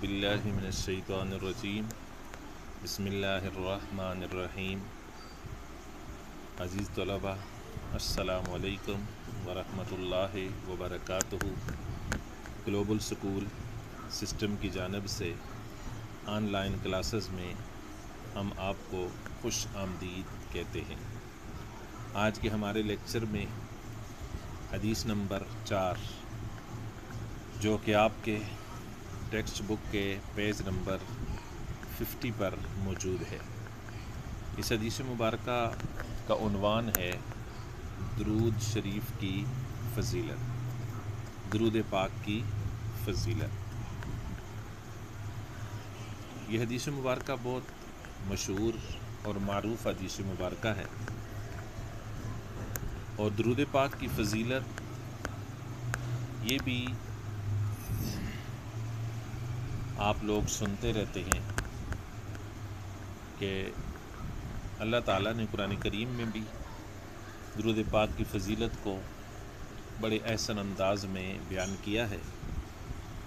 باللہ من الشیطان الرجیم بسم اللہ الرحمن الرحیم۔ عزیز طلبہ، السلام علیکم ورحمۃ اللہ وبرکاتہ۔ گلوبل سکول سسٹم کی جانب سے آن لائن کلاسز میں ہم آپ کو خوش آمدید کہتے ہیں۔ آج کے ہمارے لیکچر میں حدیث نمبر 4 جو کہ آپ کے ٹیکسٹ بک کے پیج نمبر 50 پر موجود ہے۔ اس حدیث مبارکہ کا عنوان ہے درود شریف کی فضیلت، درود پاک کی فضیلت۔ یہ حدیث مبارکہ بہت مشہور اور معروف حدیث مبارکہ ہے، اور درود پاک کی فضیلت یہ بھی آپ لوگ سنتے رہتے ہیں کہ اللہ تعالیٰ نے قرآن کریم میں بھی درود پاک کی فضیلت کو بڑے احسن انداز میں بیان کیا ہے،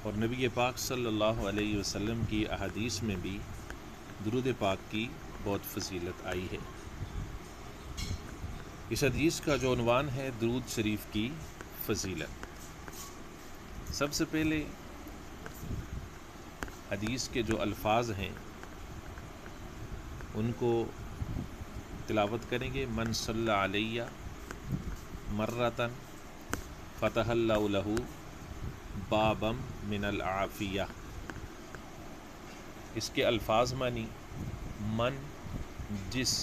اور نبی پاک صلی اللہ علیہ وسلم کی احادیث میں بھی درود پاک کی بہت فضیلت آئی ہے۔ اس حدیث کا جو عنوان ہے درود شریف کی فضیلت، سب سے پہلے حدیث کے جو الفاظ ہیں ان کو تلاوت کریں گے۔ من صلی علیہ مرتن فتح اللہ لہ بابا من العافیہ۔ اس کے الفاظ معنی: من جس،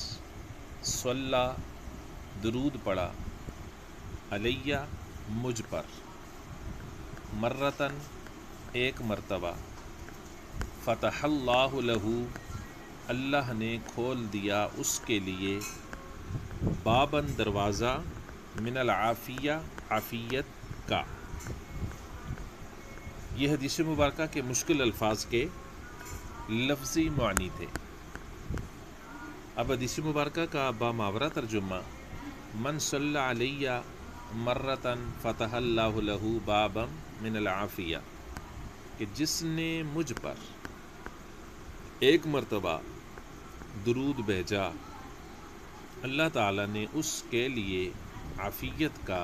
صلی درود پڑھا، علیہ مجھ پر، مرتن ایک مرتبہ، فتح اللہ لہ اللہ نے کھول دیا اس کے لیے، باباً دروازہ، من العافیہ عافیت کا۔ یہ حدیث مبارکہ کے مشکل الفاظ کے لفظی معنی تھے۔ اب حدیث مبارکہ کا باماورہ ترجمہ: من صلی علیہ مرتن فتح اللہ لہ بابا من العافیہ، کہ جس نے مجھ پر ایک مرتبہ درود بھیجا، اللہ تعالیٰ نے اس کے لیے عافیت کا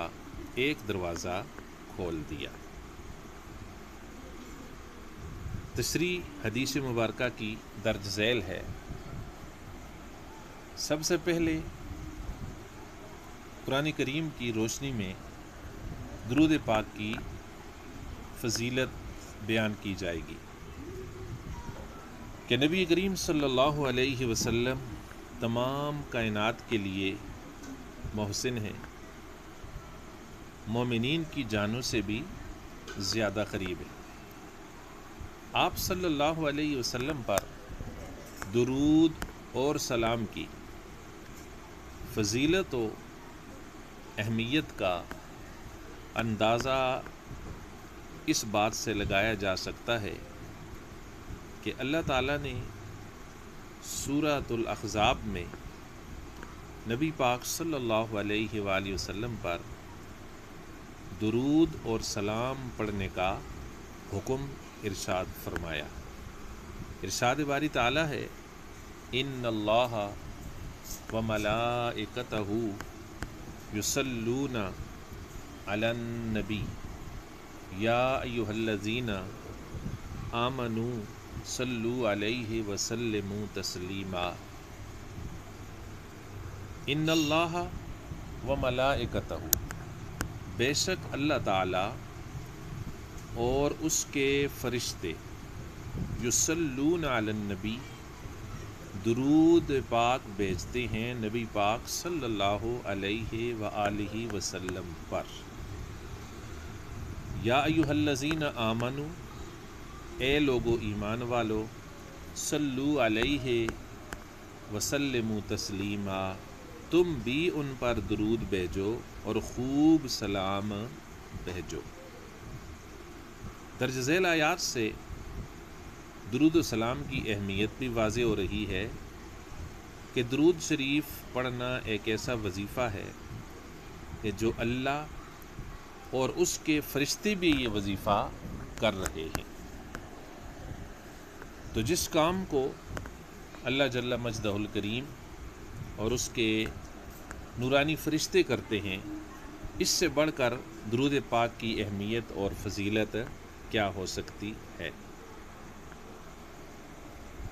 ایک دروازہ کھول دیا۔ تشریح حدیث مبارکہ کی درج ذیل ہے۔ سب سے پہلے قرآن کریم کی روشنی میں درود پاک کی فضیلت بیان کی جائے گی کہ نبی کریم صلی اللہ علیہ وسلم تمام کائنات کے لیے محسن ہیں، مومنین کی جانوں سے بھی زیادہ قریب ہیں۔ آپ صلی اللہ علیہ وسلم پر درود اور سلام کی فضیلت و اہمیت کا اندازہ اس بات سے لگایا جا سکتا ہے کہ اللہ تعالیٰ نے سورۃ الاحزاب میں نبی پاک صلی اللہ علیہ وآلہ وسلم پر درود اور سلام پڑھنے کا حکم ارشاد فرمایا۔ ارشاد باری تعالیٰ ہے: ان اللہ وملائکتہ یصلون علی النبی یا ایھا الذین آمنوا صلوا علیہ وسلموا تسلیما۔ ان اللہ وملائکتہ، بے شک اللہ تعالیٰ اور اس کے فرشتے، یصلون علی النبی، درود پاک بھیجتے ہیں نبی پاک صلی اللہ علیہ وآلہ وسلم پر۔ یا ایھا الذین آمنوا، اے لوگو ایمان والو، صلو علیہ وسلموا تسلیما، تم بھی ان پر درود بھیجو اور خوب سلام بھیجو۔ درج ذیل آیات سے درود و سلام کی اہمیت بھی واضح ہو رہی ہے کہ درود شریف پڑھنا ایک ایسا وظیفہ ہے کہ جو اللہ اور اس کے فرشتے بھی یہ وظیفہ کر رہے ہیں۔ تو جس کام کو اللہ جل مجدہ الکریم اور اس کے نورانی فرشتے کرتے ہیں، اس سے بڑھ کر درود پاک کی اہمیت اور فضیلت کیا ہو سکتی ہے۔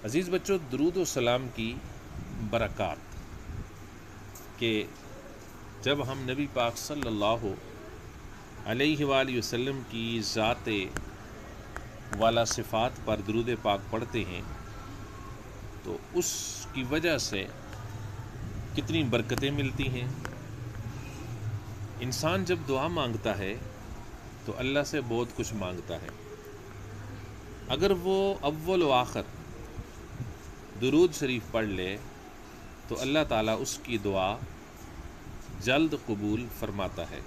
عزیز بچوں، درود و سلام کی برکات کہ جب ہم نبی پاک صلی اللہ علیہ وآلہ وسلم کی ذات والا صفات پر درود پاک پڑھتے ہیں تو اس کی وجہ سے کتنی برکتیں ملتی ہیں۔ انسان جب دعا مانگتا ہے تو اللہ سے بہت کچھ مانگتا ہے۔ اگر وہ اول و آخر درود شریف پڑھ لے تو اللہ تعالیٰ اس کی دعا جلد قبول فرماتا ہے،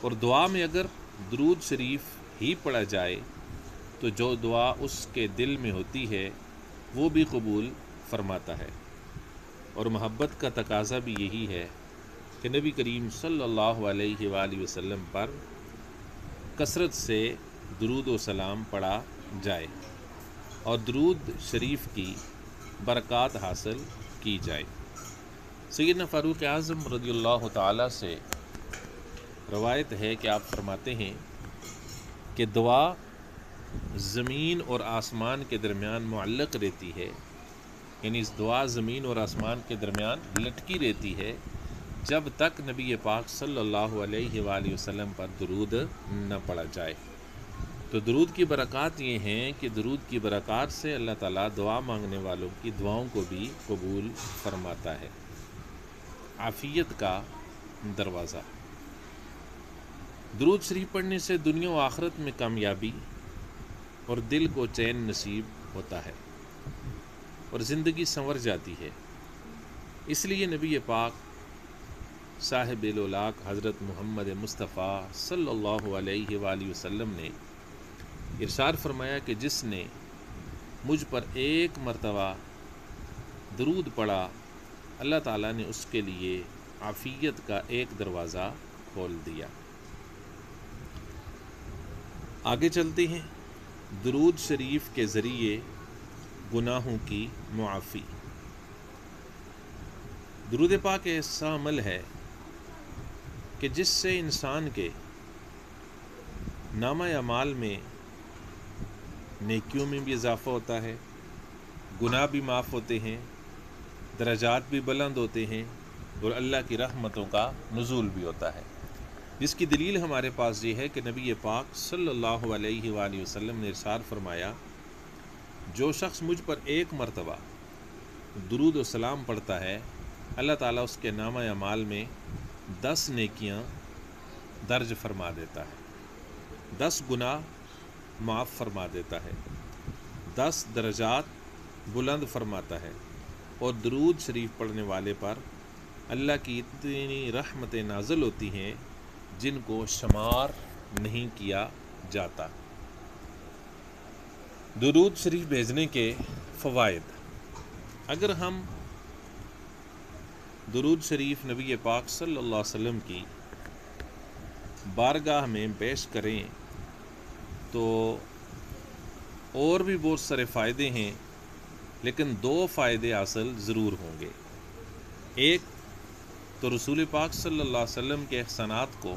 اور دعا میں اگر درود شریف ہی پڑھا جائے تو جو دعا اس کے دل میں ہوتی ہے وہ بھی قبول فرماتا ہے۔ اور محبت کا تقاضا بھی یہی ہے کہ نبی کریم صلی اللہ علیہ وآلہ وسلم پر کثرت سے درود و سلام پڑھا جائے اور درود شریف کی برکات حاصل کی جائے۔ سیدنا فاروق اعظم رضی اللہ تعالیٰ سے روایت ہے کہ آپ فرماتے ہیں کہ دعا زمین اور آسمان کے درمیان معلق رہتی ہے، یعنی اس دعا زمین اور آسمان کے درمیان لٹکی رہتی ہے جب تک نبی پاک صلی اللہ علیہ وآلہ وسلم پر درود نہ پڑھا جائے۔ تو درود کی برکات یہ ہیں کہ درود کی برکات سے اللہ تعالیٰ دعا مانگنے والوں کی دعاؤں کو بھی قبول فرماتا ہے۔ عافیت کا دروازہ۔ درود شریف پڑھنے سے دنیا و آخرت میں کامیابی اور دل کو چین نصیب ہوتا ہے اور زندگی سنور جاتی ہے۔ اس لیے نبی پاک صاحب الاولاق حضرت محمد مصطفیٰ صلی اللہ علیہ وآلہ وسلم نے ارشاد فرمایا کہ جس نے مجھ پر ایک مرتبہ درود پڑھا، اللہ تعالیٰ نے اس کے لیے عافیت کا ایک دروازہ کھول دیا۔ آگے چلتے ہیں۔ درود شریف کے ذریعے گناہوں کی معافی۔ درود پاک ایسا عمل ہے کہ جس سے انسان کے نامہ اعمال میں نیکیوں میں بھی اضافہ ہوتا ہے، گناہ بھی معاف ہوتے ہیں، درجات بھی بلند ہوتے ہیں اور اللہ کی رحمتوں کا نزول بھی ہوتا ہے، جس کی دلیل ہمارے پاس یہ ہے کہ نبی پاک صلی اللہ علیہ وآلہ وسلم نے ارشاد فرمایا، جو شخص مجھ پر ایک مرتبہ درود و سلام پڑھتا ہے، اللہ تعالیٰ اس کے نامہ اعمال میں 10 نیکیاں درج فرما دیتا ہے، 10 گناہ معاف فرما دیتا ہے، 10 درجات بلند فرماتا ہے، اور درود شریف پڑھنے والے پر اللہ کی اتنی رحمتیں نازل ہوتی ہیں جن کو شمار نہیں کیا جاتا۔ درود شریف بھیجنے کے فوائد۔ اگر ہم درود شریف نبی پاک صلی اللہ علیہ وسلم کی بارگاہ میں پیش کریں تو اور بھی بہت سارے فائدے ہیں، لیکن 2 فائدے حاصل ضرور ہوں گے۔ ایک تو رسول پاک صلی اللہ علیہ وسلم کے احسانات کو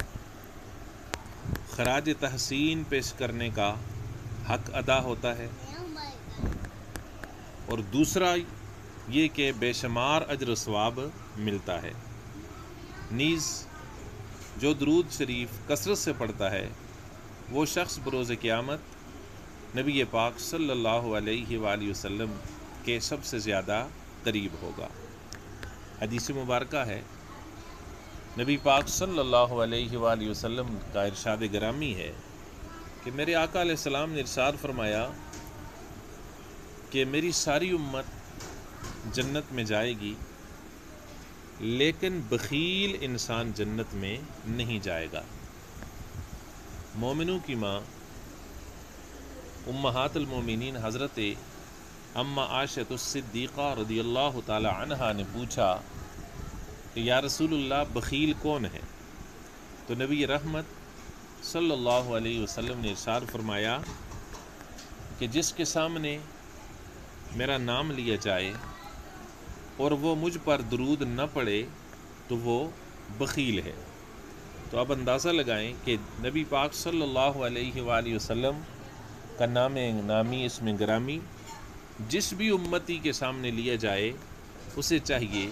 خراج تحسین پیش کرنے کا حق ادا ہوتا ہے، اور دوسرا یہ کہ بے شمار اجر و ثواب ملتا ہے۔ نیز جو درود شریف کثرت سے پڑھتا ہے وہ شخص بروز قیامت نبی پاک صلی اللہ علیہ وآلہ وسلم کے سب سے زیادہ قریب ہوگا۔ حدیث مبارکہ ہے، نبی پاک صلی اللہ علیہ وآلہ وسلم کا ارشاد گرامی ہے کہ میرے آقا علیہ السلام نے ارشاد فرمایا کہ میری ساری امت جنت میں جائے گی، لیکن بخیل انسان جنت میں نہیں جائے گا۔ مومنوں کی ماں امہات المومنین حضرت اما عائشہ الصدیقہ رضی اللہ تعالی عنہا نے پوچھا کہ یا رسول اللہ بخیل کون ہے؟ تو نبی رحمت صلی اللہ علیہ وسلم نے ارشاد فرمایا کہ جس کے سامنے میرا نام لیا جائے اور وہ مجھ پر درود نہ پڑے تو وہ بخیل ہے۔ تو اب اندازہ لگائیں کہ نبی پاک صلی اللہ علیہ وآلہ وسلم کا نام نامی اسم گرامی جس بھی امتی کے سامنے لیا جائے اسے چاہیے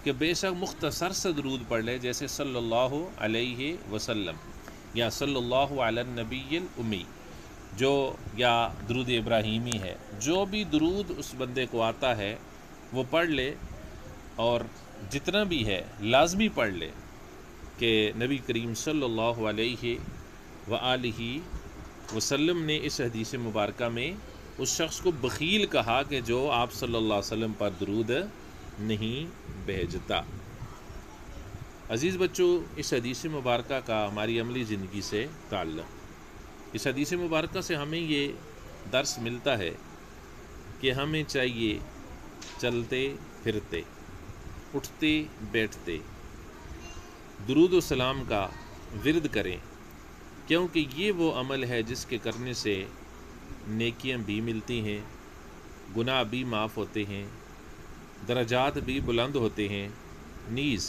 کہ بے شک مختصر سے درود پڑھ لے، جیسے صلی اللہ علیہ وسلم یا صلی اللہ علی النبی الامی جو یا درود ابراہیمی ہے، جو بھی درود اس بندے کو آتا ہے وہ پڑھ لے، اور جتنا بھی ہے لازمی پڑھ لے کہ نبی کریم صلی اللہ علیہ وآلہ وسلم نے اس حدیث مبارکہ میں اس شخص کو بخیل کہا کہ جو آپ صلی اللہ علیہ وسلم پر درود نہیں بھیجتا۔ عزیز بچوں، اس حدیث مبارکہ کا ہماری عملی زندگی سے تعلق، اس حدیث مبارکہ سے ہمیں یہ درس ملتا ہے کہ ہمیں چاہیے چلتے پھرتے، اٹھتے بیٹھتے درود و سلام کا ورد کریں، کیونکہ یہ وہ عمل ہے جس کے کرنے سے نیکیاں بھی ملتی ہیں، گناہ بھی معاف ہوتے ہیں، درجات بھی بلند ہوتے ہیں۔ نیز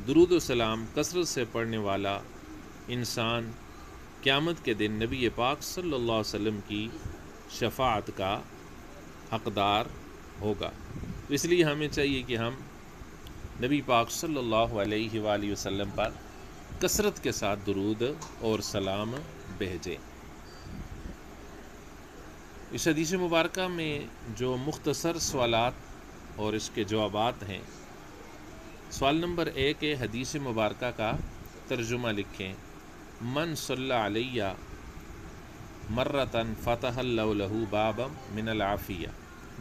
درود و سلام کثرت سے پڑھنے والا انسان قیامت کے دن نبی پاک صلی اللہ علیہ وسلم کی شفاعت کا حقدار ہوگا۔ اس لیے ہمیں چاہیے کہ ہم نبی پاک صلی اللہ علیہ وآلہ وسلم پر کثرت کے ساتھ درود اور سلام بھیجیں۔ اس حدیث مبارکہ میں جو مختصر سوالات اور اس کے جوابات ہیں، سوال نمبر 1 حدیث مبارکہ کا ترجمہ لکھیں۔ من صلی علیہ مرتن فتح اللہ لہ بابا من العافیہ۔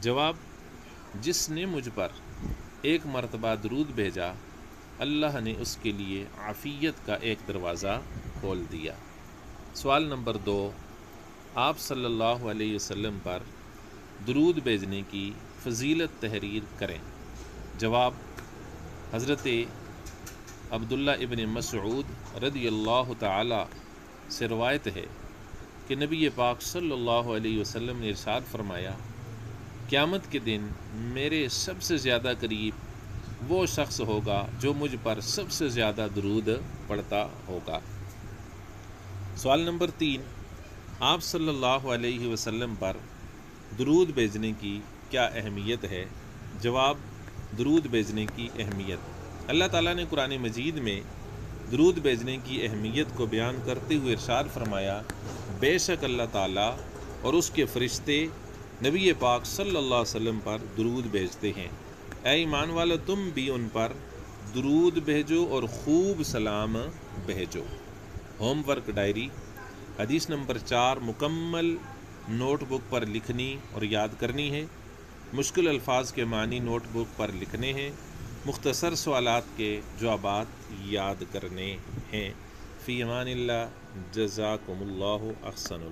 جواب: جس نے مجھ پر ایک مرتبہ درود بھیجا اللہ نے اس کے لیے عافیت کا ایک دروازہ کھول دیا۔ سوال نمبر 2، آپ صلی اللہ علیہ وسلم پر درود بھیجنے کی فضیلت تحریر کریں۔ جواب: حضرت عبداللہ ابن مسعود رضی اللہ تعالی سے روایت ہے کہ نبی پاک صلی اللہ علیہ وسلم نے ارشاد فرمایا، قیامت کے دن میرے سب سے زیادہ قریب وہ شخص ہوگا جو مجھ پر سب سے زیادہ درود پڑھتا ہوگا۔ سوال نمبر 3، آپ صلی اللہ علیہ وسلم پر درود بھیجنے کی کیا اہمیت ہے؟ جواب: درود بھیجنے کی اہمیت، اللہ تعالیٰ نے قرآن مجید میں درود بھیجنے کی اہمیت کو بیان کرتے ہوئے ارشاد فرمایا، بے شک اللہ تعالیٰ اور اس کے فرشتے نبی پاک صلی اللہ علیہ وسلم پر درود بھیجتے ہیں۔ اے ایمان والو، تم بھی ان پر درود بھیجو اور خوب سلام بھیجو۔ ہوم ورک ڈائری، حدیث نمبر 4 مکمل نوٹ بک پر لکھنی اور یاد کرنی ہے۔ مشکل الفاظ کے معنی نوٹ بک پر لکھنے ہیں۔ مختصر سوالات کے جوابات یاد کرنے ہیں۔ فی امان اللہ، جزاکم اللہ احسن اللہ۔